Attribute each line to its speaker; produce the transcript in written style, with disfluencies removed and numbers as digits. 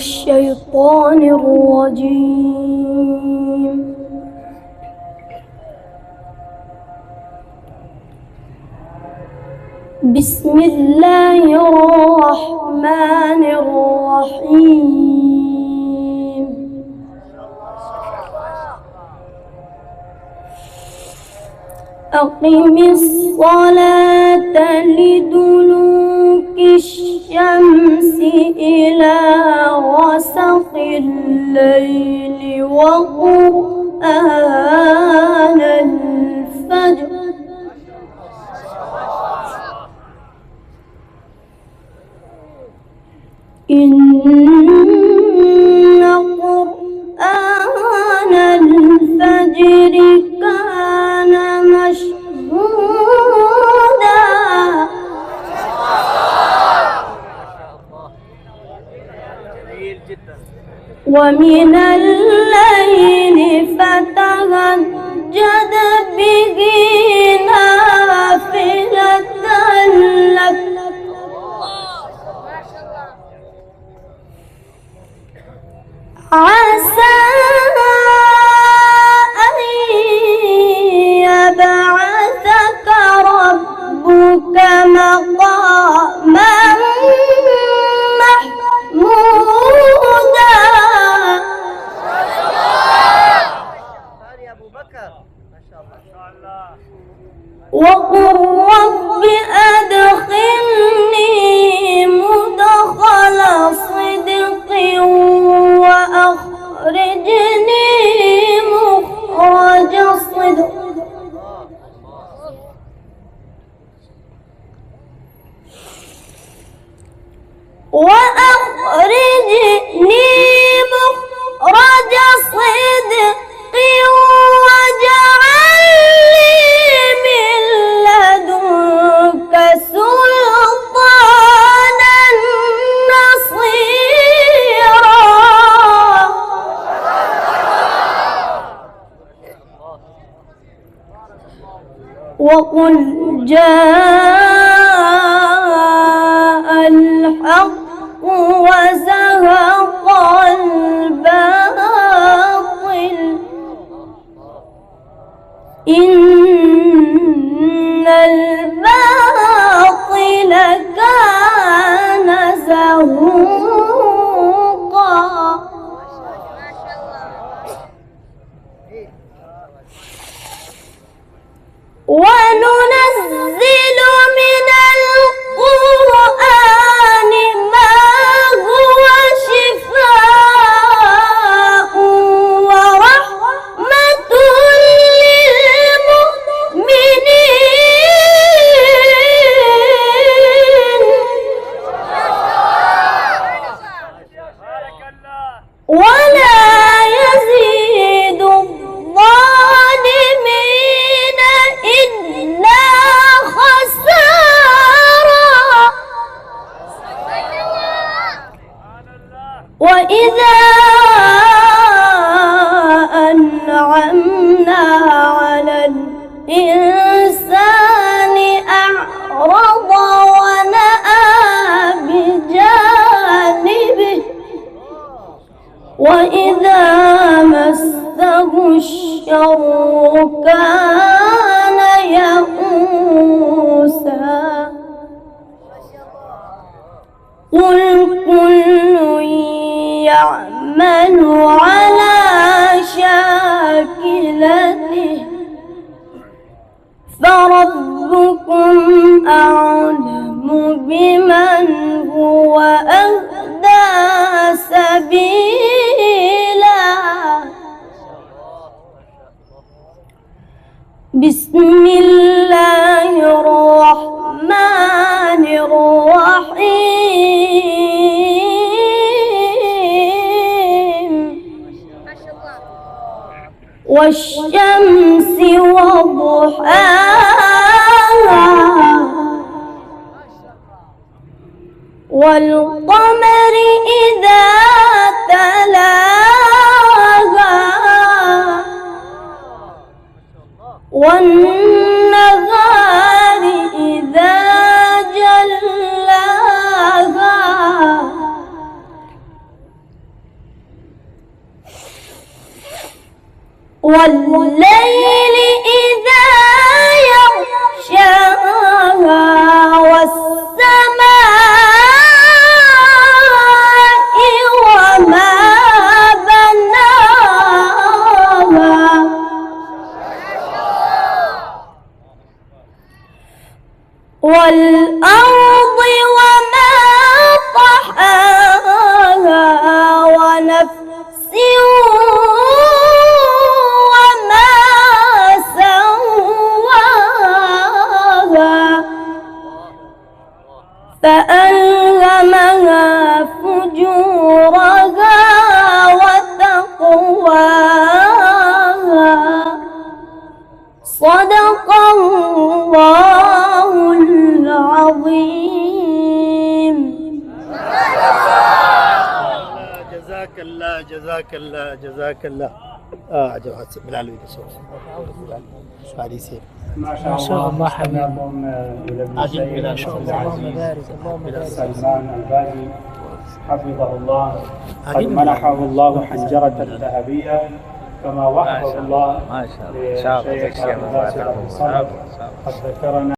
Speaker 1: الشيطان الرجيم. بسم الله الرحمن الرحيم. أقم الصلاة لدلوك الشمس إلى غسق الليل وقرآن الفجر إن قرآن الفجر كان مشهودا ومن الليل فتهجد به نافلة لك عسى أن يبعثك ربك مقاما محمودا وقل رب أدخلني مدخل صدق وأخرجني مخرج صدق مخرج صدق واجعل لي من لدنك سلطانا نصيرا وقل جاء الحق وزهق الباطل إن الباطل كان زهوقا وننزل من القرآن ما هو شفاء ورحمة للمؤمنين ولا يزيد الظالمين إلا خسارا وإذا أنعمنا على الإنسان أعرض ونأى بجانبه وإذا مسه الشر كان يئوسا قل كل يعمل على شاكلته فربكم أعلم بمن هو أهدى سبيلا. بسم الله الرحمن الرحيم. والشمس وضحاها والقمر إذا تلاها والنهار إذا جلاها والليل إذا يغشاها والسماء وما بناها والأرض وما طحاها ونفس وما سواها فألهمها فجورها وتقواها صدق الله العظيم.
Speaker 2: جزاك الله جزاك الله جزاك الله. جواد بالعلوي بصوت بعد يصير
Speaker 3: ما شاء الله حبيبكم
Speaker 2: إلى
Speaker 3: اللهم بارك سلمان الباجي حفظه الله قد منحه الله حنجرة ذهبية كما وهبه الله
Speaker 4: ما شاء الله
Speaker 3: للشيخ عبد الباسط قد ذكرنا